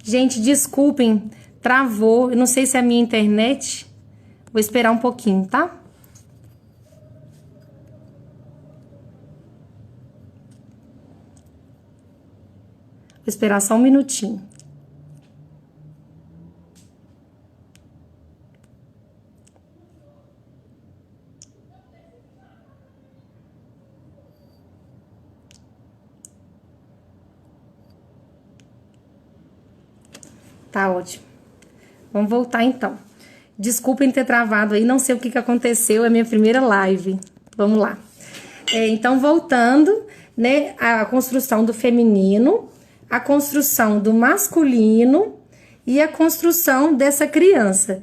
Gente, desculpem, travou. Eu não sei se é a minha internet. Vou esperar um pouquinho, tá? Vou esperar só um minutinho. Tá ótimo. Vamos voltar então. Desculpem ter travado aí, não sei o que aconteceu, é minha primeira live. Vamos lá. Então, voltando, né, a construção do feminino, a construção do masculino e a construção dessa criança.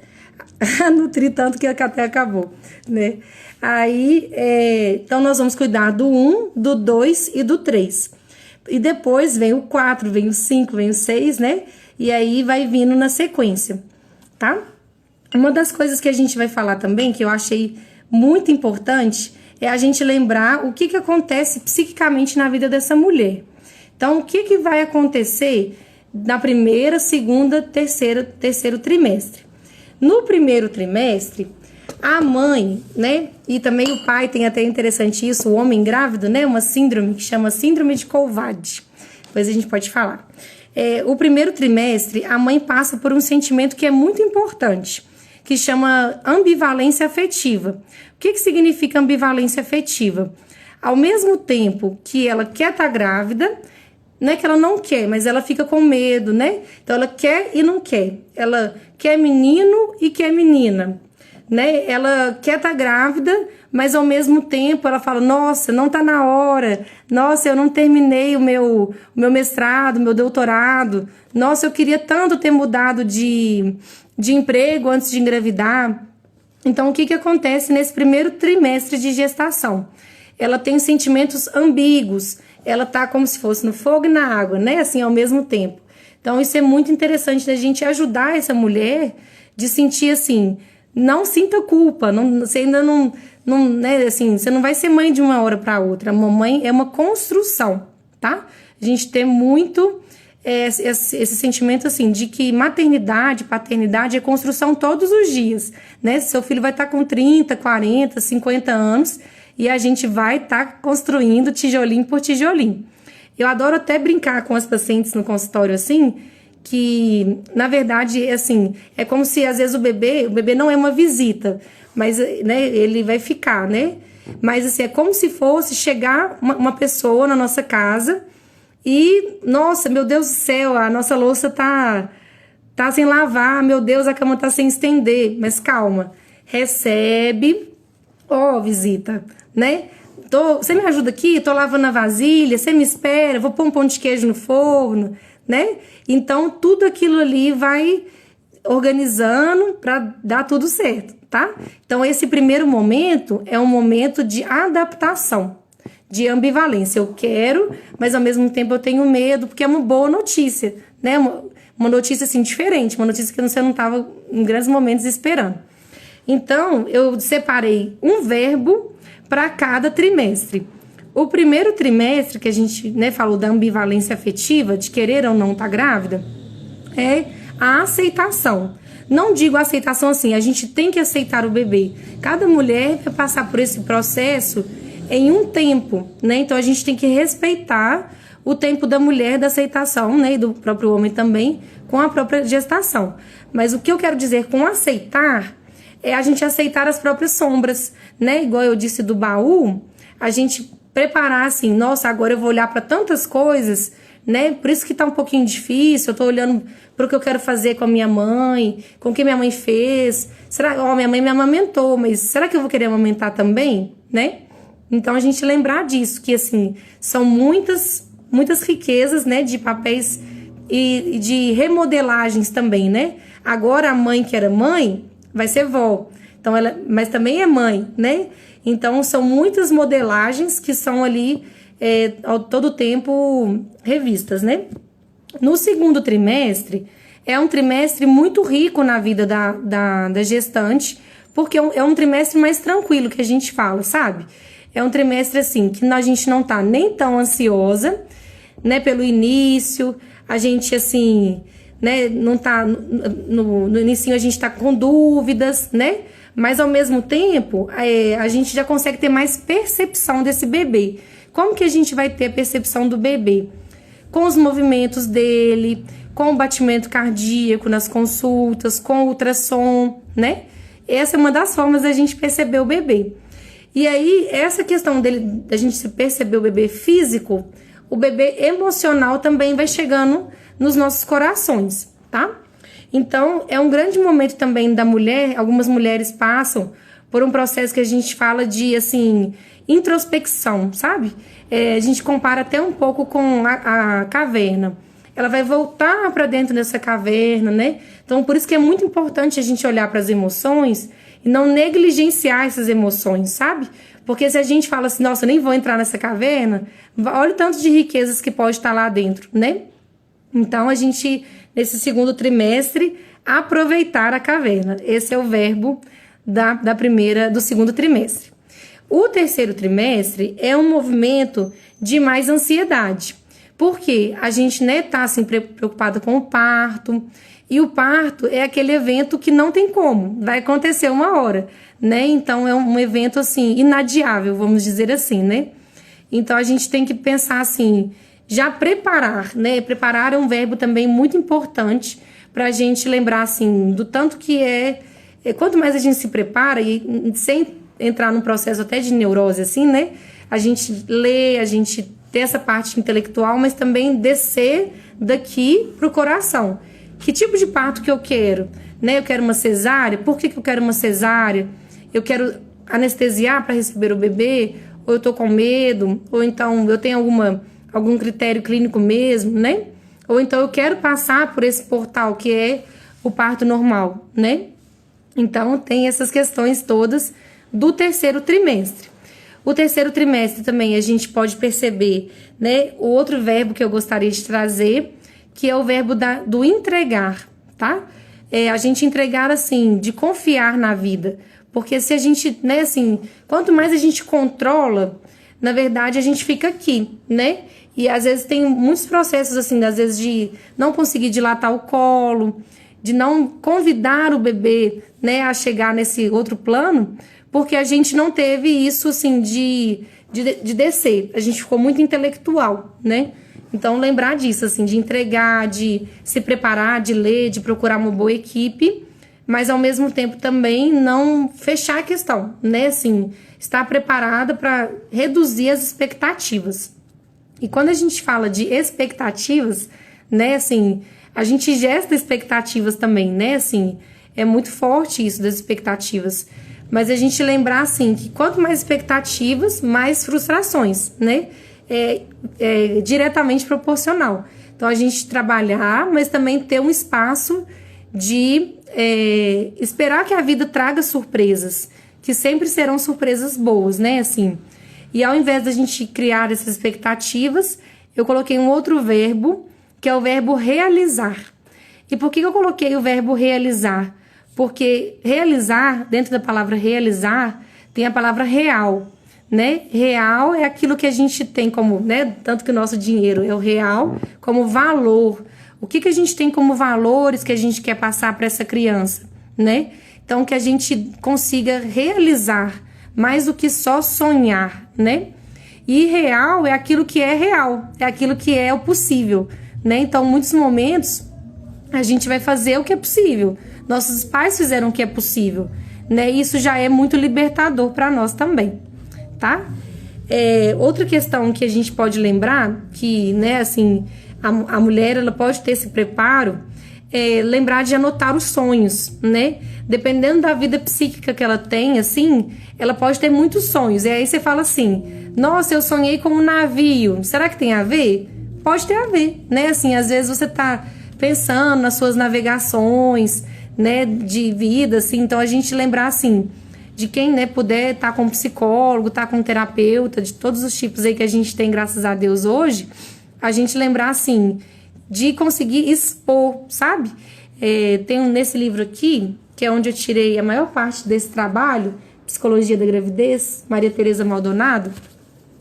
Nutri tanto que até acabou, né? Aí, então, nós vamos cuidar do 1, do 2 e do 3. E depois vem o 4, vem o 5, vem o 6, né? E aí vai vindo na sequência, tá? Uma das coisas que a gente vai falar também, que eu achei muito importante, é a gente lembrar o que acontece psiquicamente na vida dessa mulher. Então, o que vai acontecer na primeira, segunda, terceiro trimestre? No primeiro trimestre, a mãe, né, e também o pai, tem até interessante isso, o homem grávido, né, uma síndrome que chama síndrome de Colvade. Depois a gente pode falar. O primeiro trimestre, a mãe passa por um sentimento que é muito importante, que chama ambivalência afetiva. O que significa ambivalência afetiva? Ao mesmo tempo que ela quer estar grávida, não é que ela não quer, mas ela fica com medo, né? Então ela quer e não quer. Ela quer menino e quer menina, né? Ela quer estar grávida, mas ao mesmo tempo ela fala, nossa, não tá na hora, nossa, eu não terminei o meu mestrado, meu doutorado, nossa, eu queria tanto ter mudado de emprego antes de engravidar. Então, o que acontece nesse primeiro trimestre de gestação? Ela tem sentimentos ambíguos, ela tá como se fosse no fogo e na água, né? Assim, ao mesmo tempo. Então, isso é muito interessante da gente ajudar essa mulher de sentir assim, não sinta culpa, você ainda não, né, assim, você não vai ser mãe de uma hora para outra. A mamãe é uma construção, tá? A gente tem muito esse sentimento assim de que maternidade, paternidade é construção todos os dias, né? Seu filho vai estar com 30, 40, 50 anos e a gente vai estar construindo tijolinho por tijolinho. Eu adoro até brincar com as pacientes no consultório assim, que na verdade assim, é como se às vezes o bebê não é uma visita, mas né, ele vai ficar, né? Mas assim, é como se fosse chegar uma pessoa na nossa casa e, nossa, meu Deus do céu, a nossa louça tá sem lavar, meu Deus, a cama tá sem estender, mas calma, recebe, visita, né? Você me ajuda aqui? Tô lavando a vasilha, você me espera, vou pôr um pão de queijo no forno, né? Então, tudo aquilo ali vai organizando para dar tudo certo, tá? Então, esse primeiro momento é um momento de adaptação, de ambivalência. Eu quero, mas ao mesmo tempo eu tenho medo, porque é uma boa notícia, né? Uma notícia, assim, diferente, uma notícia que você não estava em grandes momentos esperando. Então, eu separei um verbo para cada trimestre. O primeiro trimestre, que a gente, né, falou da ambivalência afetiva, de querer ou não estar grávida, é a aceitação. Não digo aceitação assim, a gente tem que aceitar o bebê. Cada mulher vai passar por esse processo em um tempo, né? Então a gente tem que respeitar o tempo da mulher da aceitação, né? E do próprio homem também, com a própria gestação. Mas o que eu quero dizer com aceitar é a gente aceitar as próprias sombras, né? Igual eu disse do baú, a gente preparar assim, nossa, agora eu vou olhar para tantas coisas, né? Por isso que tá um pouquinho difícil, eu tô olhando para o que eu quero fazer com a minha mãe, com o que minha mãe fez. Será, minha mãe me amamentou, mas será que eu vou querer amamentar também, né? Então a gente lembrar disso, que assim, são muitas riquezas, né, de papéis e de remodelagens também, né? Agora a mãe que era mãe vai ser vó. Então mas também é mãe, né? Então são muitas modelagens que são ali ao todo tempo revistas, né? No segundo trimestre, é um trimestre muito rico na vida da gestante, porque é um trimestre mais tranquilo que a gente fala, sabe? É um trimestre assim, que a gente não tá nem tão ansiosa, né, pelo início, a gente assim, né? Não tá no início a gente tá com dúvidas, né? Mas ao mesmo tempo, a gente já consegue ter mais percepção desse bebê. Como que a gente vai ter a percepção do bebê? Com os movimentos dele, com o batimento cardíaco nas consultas, com o ultrassom, né? Essa é uma das formas da gente perceber o bebê. E aí, essa questão da gente perceber o bebê físico, o bebê emocional também vai chegando nos nossos corações, tá? Então, é um grande momento também da mulher. Algumas mulheres passam por um processo que a gente fala de, assim, introspecção, sabe? A gente compara até um pouco com a caverna. Ela vai voltar para dentro dessa caverna, né? Então, por isso que é muito importante a gente olhar para as emoções e não negligenciar essas emoções, sabe? Porque se a gente fala assim, nossa, eu nem vou entrar nessa caverna, olha o tanto de riquezas que pode estar lá dentro, né? Então, a gente, nesse segundo trimestre, aproveitar a caverna. Esse é o verbo do segundo trimestre. O terceiro trimestre é um movimento de mais ansiedade. Porque a gente, né, tá assim, preocupada com o parto. E o parto é aquele evento que não tem como, vai acontecer uma hora, né? Então, é um evento, assim, inadiável, vamos dizer assim, né? Então, a gente tem que pensar, assim, já preparar, né? Preparar é um verbo também muito importante pra gente lembrar, assim, do tanto que quanto mais a gente se prepara, e sem entrar num processo até de neurose, assim, né? A gente lê, a gente ter essa parte intelectual, mas também descer daqui pro coração. Que tipo de parto que eu quero? Né? Eu quero uma cesárea? Por que eu quero uma cesárea? Eu quero anestesiar para receber o bebê? Ou eu tô com medo? Ou então eu tenho algum critério clínico mesmo, né? Ou então eu quero passar por esse portal que é o parto normal, né? Então tem essas questões todas do terceiro trimestre. O terceiro trimestre também a gente pode perceber, né? O outro verbo que eu gostaria de trazer, que é o verbo do entregar, tá? A gente entregar, assim, de confiar na vida. Porque se a gente, né, assim, quanto mais a gente controla, na verdade, a gente fica aqui, né? E às vezes tem muitos processos, assim, às vezes de não conseguir dilatar o colo, de não convidar o bebê, né, a chegar nesse outro plano, porque a gente não teve isso, assim, de descer. A gente ficou muito intelectual, né? Então, lembrar disso, assim, de entregar, de se preparar, de ler, de procurar uma boa equipe, mas ao mesmo tempo também não fechar a questão, né? Assim, estar preparada para reduzir as expectativas. E quando a gente fala de expectativas, né, assim, a gente gesta expectativas também, né? Assim, é muito forte isso das expectativas. Mas a gente lembrar, assim, que quanto mais expectativas, mais frustrações, né? É diretamente proporcional. Então, a gente trabalhar, mas também ter um espaço de esperar que a vida traga surpresas, que sempre serão surpresas boas, né? Assim, e ao invés da gente criar essas expectativas, eu coloquei um outro verbo, que é o verbo realizar. E por que eu coloquei o verbo realizar? Porque realizar, dentro da palavra realizar, tem a palavra real, né? Real é aquilo que a gente tem como, né? Tanto que o nosso dinheiro é o real, como valor. O que a gente tem como valores que a gente quer passar para essa criança, né? Então, que a gente consiga realizar mais do que só sonhar, né? E real é aquilo que é real, é aquilo que é o possível, né? Então, em muitos momentos, a gente vai fazer o que é possível. Nossos pais fizeram o que é possível, né? Isso já é muito libertador para nós também, tá? Outra questão que a gente pode lembrar, que, né, assim, a mulher, ela pode ter esse preparo, lembrar de anotar os sonhos, né? Dependendo da vida psíquica que ela tem, assim, ela pode ter muitos sonhos. E aí você fala assim, nossa, eu sonhei com um navio. Será que tem a ver? Pode ter a ver, né? Assim, às vezes você tá pensando nas suas navegações, né, de vida, assim. Então, a gente lembrar, assim, de quem, né, puder estar com um psicólogo, estar com um terapeuta, de todos os tipos aí que a gente tem, graças a Deus, hoje, a gente lembrar, assim, de conseguir expor, sabe? Tem nesse livro aqui, que é onde eu tirei a maior parte desse trabalho, Psicologia da Gravidez, Maria Tereza Maldonado,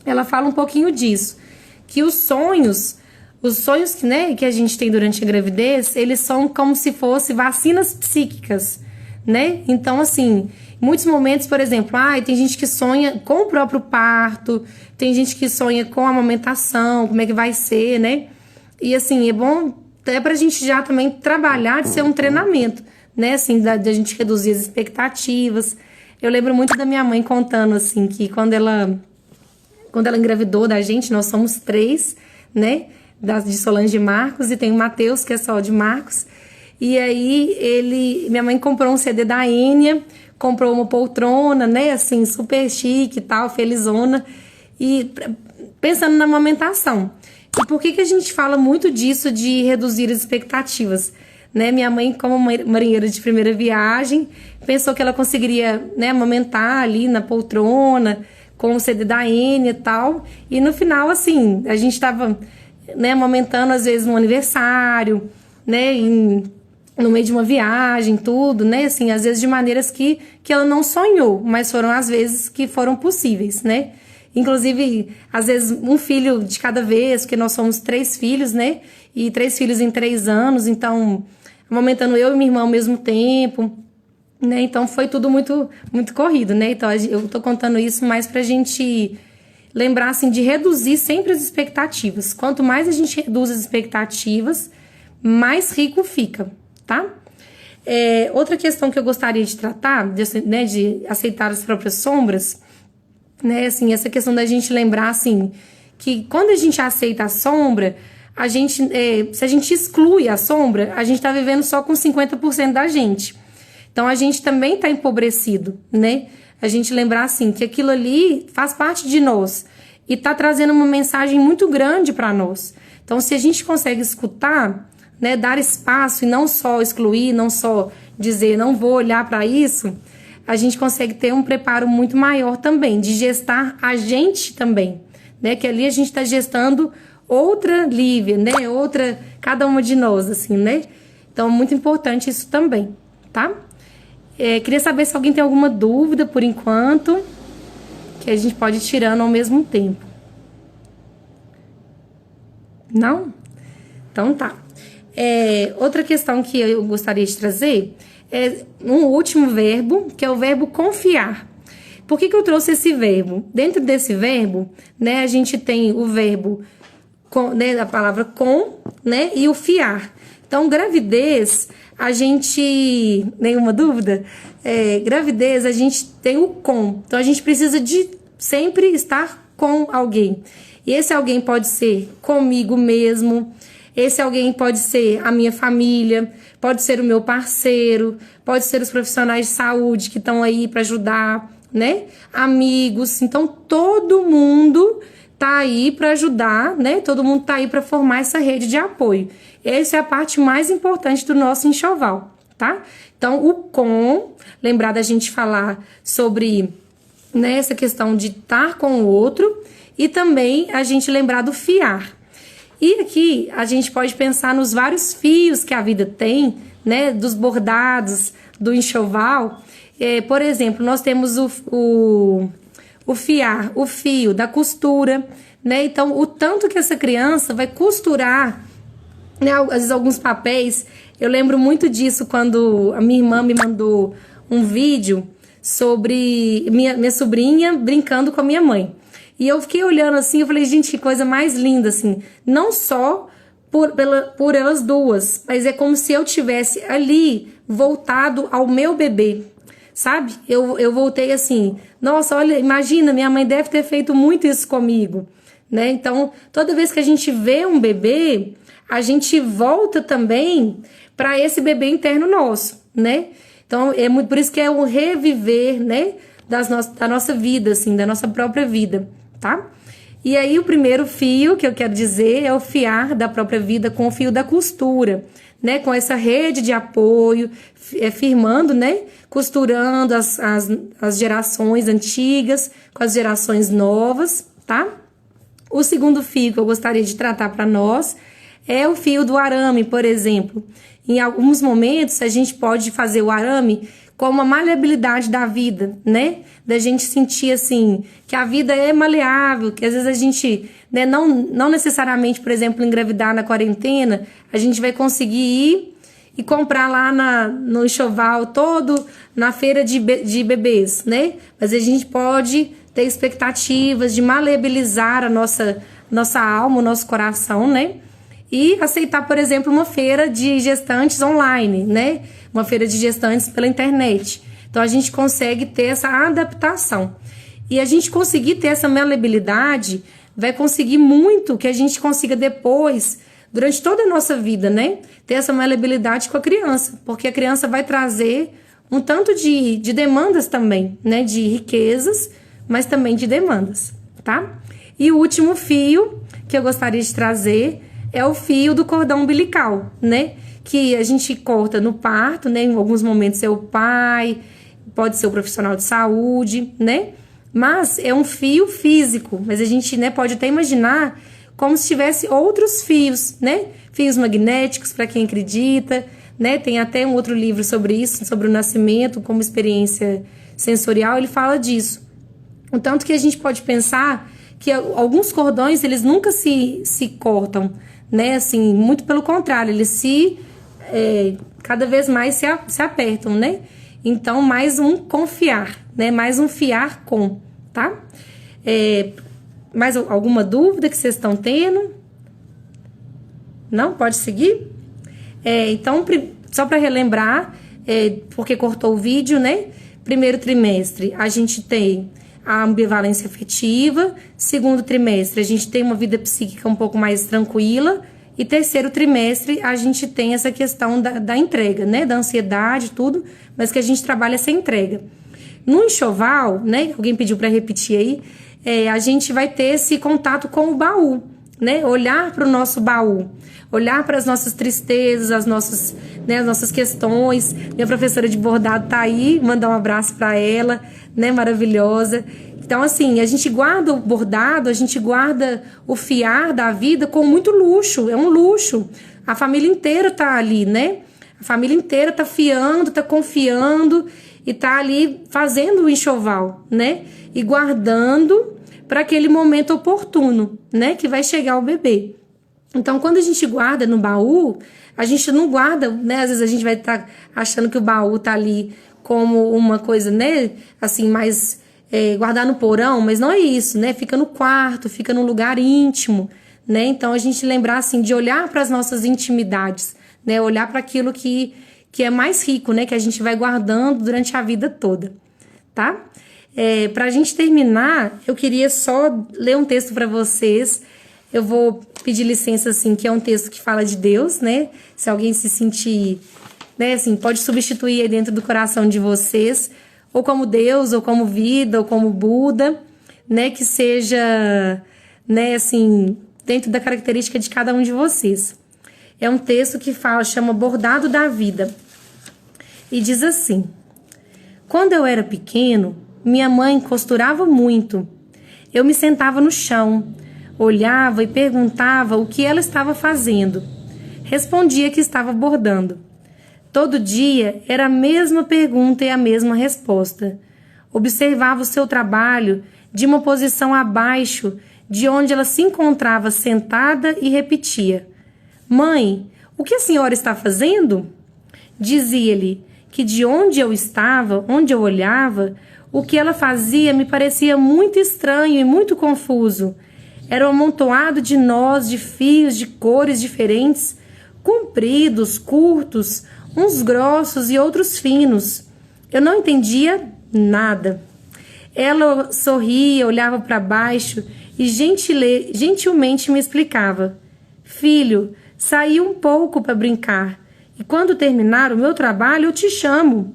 ela fala um pouquinho disso, que os sonhos, os sonhos que, né, que a gente tem durante a gravidez, eles são como se fossem vacinas psíquicas, né? Então, assim, em muitos momentos, por exemplo, tem gente que sonha com o próprio parto, tem gente que sonha com a amamentação, como é que vai ser, né? E, assim, é bom até pra gente já também trabalhar de ser um treinamento, né? Assim, da gente reduzir as expectativas. Eu lembro muito da minha mãe contando, assim, que quando ela engravidou da gente, nós somos 3, né? De Solange e Marcos, e tem o Matheus, que é só de Marcos. E aí, minha mãe comprou um CD da Enya, comprou uma poltrona, né? Assim, super chique e tal, felizona. E pensando na amamentação. E por que a gente fala muito disso de reduzir as expectativas? Né? Minha mãe, como marinheira de primeira viagem, pensou que ela conseguiria, né, amamentar ali na poltrona, com o CD da Enya e tal. E no final, assim, a gente tava, né, amamentando às vezes no aniversário, né, no meio de uma viagem, tudo, né, assim, às vezes de maneiras que ela não sonhou, mas foram as vezes que foram possíveis, né. Inclusive, às vezes, um filho de cada vez, porque nós somos 3 filhos, né, e 3 filhos em 3 anos, então, amamentando eu e minha irmã ao mesmo tempo, né, então foi tudo muito, muito corrido, né, então eu tô contando isso mais pra gente lembrar, assim, de reduzir sempre as expectativas. Quanto mais a gente reduz as expectativas, mais rico fica, tá? Outra questão que eu gostaria de tratar, né, de aceitar as próprias sombras, né, assim, essa questão da gente lembrar, assim, que quando a gente aceita a sombra, a gente, se a gente exclui a sombra, a gente tá vivendo só com 50% da gente. Então, a gente também tá empobrecido, né? A gente lembrar, assim, que aquilo ali faz parte de nós e tá trazendo uma mensagem muito grande para nós. Então, se a gente consegue escutar, né, dar espaço e não só excluir, não só dizer, não vou olhar para isso, a gente consegue ter um preparo muito maior também, de gestar a gente também, né? Que ali a gente está gestando outra Lívia, né? Outra, cada uma de nós, assim, né? Então, muito importante isso também, tá? Queria saber se alguém tem alguma dúvida por enquanto, que a gente pode ir tirando ao mesmo tempo. Não? Então tá. Outra questão que eu gostaria de trazer é um último verbo, que é o verbo confiar. Por que eu trouxe esse verbo? Dentro desse verbo, né, a gente tem o verbo, né, a palavra com, né, e o fiar. Então, gravidez, a gente... Nenhuma dúvida? Gravidez, a gente tem o com. Então, a gente precisa de sempre estar com alguém. E esse alguém pode ser comigo mesmo, esse alguém pode ser a minha família, pode ser o meu parceiro, pode ser os profissionais de saúde que estão aí para ajudar, né? Amigos. Então, todo mundo tá aí para ajudar, né? Todo mundo tá aí para formar essa rede de apoio. Essa é a parte mais importante do nosso enxoval, tá? Então, o com, lembrar da gente falar sobre, né, essa questão de estar com o outro e também a gente lembrar do fiar. E aqui a gente pode pensar nos vários fios que a vida tem, né, dos bordados, do enxoval. Por exemplo, nós temos o fiar, o fio da costura, né? Então, o tanto que essa criança vai costurar, né, às vezes alguns papéis. Eu lembro muito disso quando a minha irmã me mandou um vídeo sobre minha sobrinha brincando com a minha mãe. E eu fiquei olhando assim, eu falei, gente, que coisa mais linda, assim. Não só por elas duas, mas é como se eu tivesse ali voltado ao meu bebê, sabe? Eu voltei assim, nossa, olha, imagina, minha mãe deve ter feito muito isso comigo, né? Então, toda vez que a gente vê um bebê, a gente volta também para esse bebê interno nosso, né? Então, por isso que é o reviver, né, da nossa vida, assim, da nossa própria vida, tá? E aí, o primeiro fio que eu quero dizer é o fiar da própria vida com o fio da costura, né? Com essa rede de apoio, firmando, né? Costurando as gerações antigas com as gerações novas, tá? O segundo fio que eu gostaria de tratar para nós é o fio do arame, por exemplo. Em alguns momentos, a gente pode fazer o arame como a maleabilidade da vida, né? Da gente sentir, assim, que a vida é maleável, que às vezes a gente, né, não necessariamente, por exemplo, engravidar na quarentena, a gente vai conseguir ir e comprar lá no enxoval todo, na feira de bebês, né? Mas a gente pode ter expectativas de maleabilizar a nossa alma, o nosso coração, né? E aceitar, por exemplo, uma feira de gestantes online, né? Uma feira de gestantes pela internet. Então, a gente consegue ter essa adaptação. E a gente conseguir ter essa maleabilidade vai conseguir muito que a gente consiga depois, durante toda a nossa vida, né? Ter essa maleabilidade com a criança. Porque a criança vai trazer um tanto de demandas também, né? De riquezas, mas também de demandas, tá? E o último fio que eu gostaria de trazer é o fio do cordão umbilical, né? Que a gente corta no parto, né? Em alguns momentos é o pai, pode ser o profissional de saúde, né? Mas é um fio físico, mas a gente, né, pode até imaginar como se tivesse outros fios, né? Fios magnéticos, para quem acredita, né? Tem até um outro livro sobre isso, sobre o nascimento como experiência sensorial, ele fala disso. O tanto que a gente pode pensar que alguns cordões, eles nunca se cortam, né? Assim, muito pelo contrário, eles cada vez mais se apertam, né? Então, mais um confiar, né? Mais um fiar com, tá? Mais alguma dúvida que vocês estão tendo? Não? Pode seguir? Então, só para relembrar, porque cortou o vídeo, né? Primeiro trimestre, a gente tem a ambivalência afetiva. Segundo trimestre, a gente tem uma vida psíquica um pouco mais tranquila. E terceiro trimestre, a gente tem essa questão da entrega, né? Da ansiedade, tudo, mas que a gente trabalha essa entrega. No enxoval, né? Alguém pediu para repetir aí, a gente vai ter esse contato com o baú, né? Olhar para o nosso baú, olhar para as nossas tristezas, as nossas questões. Minha professora de bordado tá aí, mandar um abraço para ela, né? Maravilhosa. Então, assim, a gente guarda o bordado, a gente guarda o fiar da vida com muito luxo, é um luxo. A família inteira tá ali, né? A família inteira tá fiando, tá confiando e tá ali fazendo o enxoval, né? E guardando para aquele momento oportuno, né? Que vai chegar o bebê. Então, quando a gente guarda no baú, a gente não guarda, né? Às vezes a gente vai estar achando que o baú tá ali como uma coisa, né? Assim, mais guardar no porão, mas não é isso, né? Fica no quarto, fica num lugar íntimo, né? Então, a gente lembrar, assim, de olhar para as nossas intimidades, né? Olhar para aquilo que é mais rico, né? Que a gente vai guardando durante a vida toda, tá? Para a gente terminar, eu queria só ler um texto para vocês. Eu vou pedir licença, assim, que é um texto que fala de Deus, né? Se alguém se sentir, né, assim, pode substituir aí dentro do coração de vocês, ou como Deus, ou como vida, ou como Buda, né? Que seja, né, assim, dentro da característica de cada um de vocês. É um texto que chama Bordado da Vida. E diz assim: quando eu era pequeno, minha mãe costurava muito. Eu me sentava no chão, olhava e perguntava o que ela estava fazendo. Respondia que estava bordando. Todo dia era a mesma pergunta e a mesma resposta. Observava o seu trabalho de uma posição abaixo de onde ela se encontrava sentada e repetia: Mãe, o que a senhora está fazendo? Dizia-lhe que de onde eu estava, onde eu olhava, o que ela fazia me parecia muito estranho e muito confuso. Era um amontoado de nós, de fios, de cores diferentes, compridos, curtos, uns grossos e outros finos. Eu não entendia nada. Ela sorria, olhava para baixo e gentilmente me explicava: Filho, saí um pouco para brincar e quando terminar o meu trabalho eu te chamo.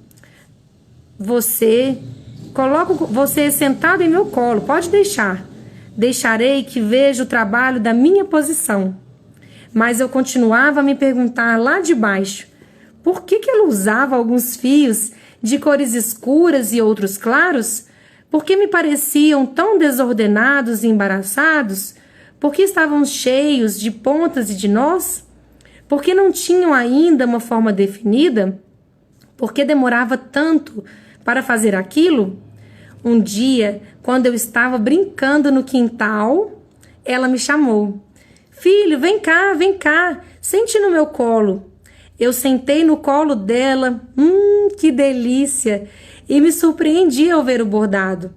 Coloco você sentado em meu colo, pode deixar. Deixarei que veja o trabalho da minha posição. Mas eu continuava a me perguntar lá de baixo, por que ela usava alguns fios de cores escuras e outros claros? Por que me pareciam tão desordenados e embaraçados? Por que estavam cheios de pontas e de nós? Por que não tinham ainda uma forma definida? Por que demorava tanto para fazer aquilo? Um dia, quando eu estava brincando no quintal, ela me chamou. Filho, vem cá, sente no meu colo. Eu sentei no colo dela, que delícia! E me surpreendi ao ver o bordado.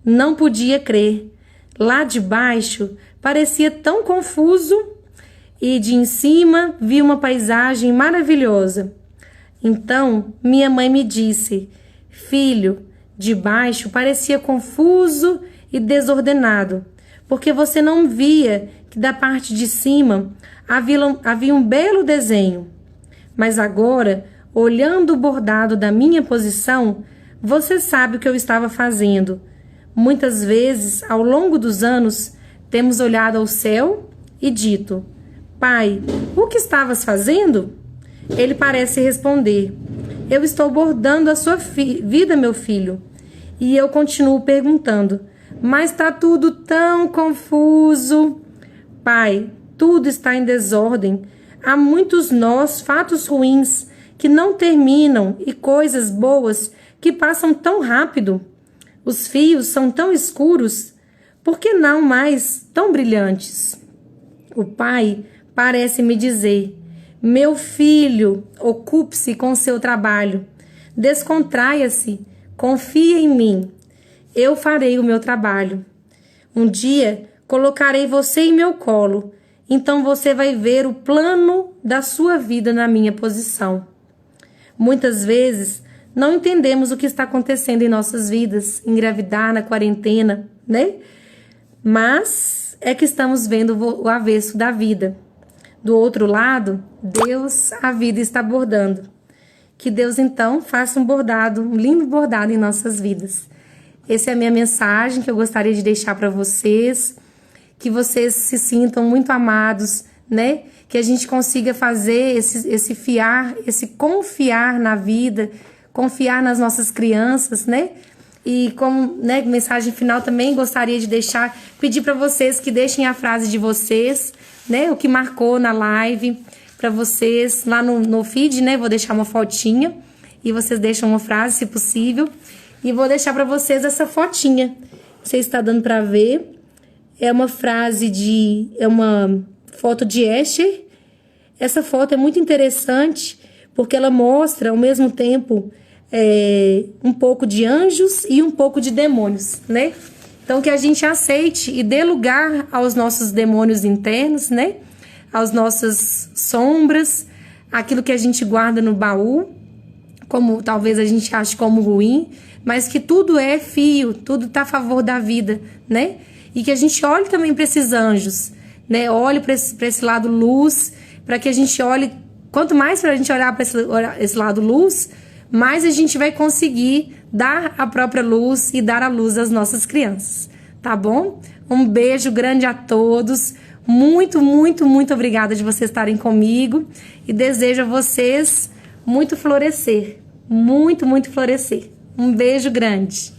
Não podia crer. Lá de baixo parecia tão confuso e de em cima vi uma paisagem maravilhosa. Então minha mãe me disse: filho, de baixo parecia confuso e desordenado, porque você não via que da parte de cima havia um belo desenho. Mas agora, olhando o bordado da minha posição, você sabe o que eu estava fazendo. Muitas vezes, ao longo dos anos, temos olhado ao céu e dito: pai, o que estavas fazendo? Ele parece responder: eu estou bordando a sua vida, meu filho. E eu continuo perguntando: mas está tudo tão confuso. Pai, tudo está em desordem. Há muitos nós, fatos ruins, que não terminam e coisas boas que passam tão rápido. Os fios são tão escuros, por que não mais tão brilhantes? O pai parece me dizer: meu filho, ocupe-se com seu trabalho, descontraia-se, confia em mim, eu farei o meu trabalho. Um dia colocarei você em meu colo, então você vai ver o plano da sua vida na minha posição. Muitas vezes não entendemos o que está acontecendo em nossas vidas, engravidar na quarentena, né? Mas é que estamos vendo o avesso da vida. Do outro lado, Deus, a vida está bordando. Que Deus, então, faça um lindo bordado em nossas vidas. Essa é a minha mensagem que eu gostaria de deixar para vocês. Que vocês se sintam muito amados, né? Que a gente consiga fazer esse confiar na vida, confiar nas nossas crianças, né? E como, né, mensagem final também gostaria de pedir para vocês que deixem a frase de vocês, né? O que marcou na live para vocês lá no feed, né? Vou deixar uma fotinha e vocês deixam uma frase, se possível. E vou deixar para vocês essa fotinha. Você está dando para ver. É uma foto de Escher. Essa foto é muito interessante porque ela mostra ao mesmo tempo um pouco de anjos e um pouco de demônios, né? Então que a gente aceite e dê lugar aos nossos demônios internos, né? Às nossas sombras, aquilo que a gente guarda no baú, como talvez a gente ache como ruim, mas que tudo é fio, tudo está a favor da vida, né? E que a gente olhe também para esses anjos, né? Olhe para esse lado luz, para que a gente olhe. Quanto mais para a gente olhar para esse lado luz, mais a gente vai conseguir dar a própria luz e dar a luz às nossas crianças, tá bom? Um beijo grande a todos. Muito, muito, muito obrigada de vocês estarem comigo e desejo a vocês muito florescer, muito, muito florescer. Um beijo grande.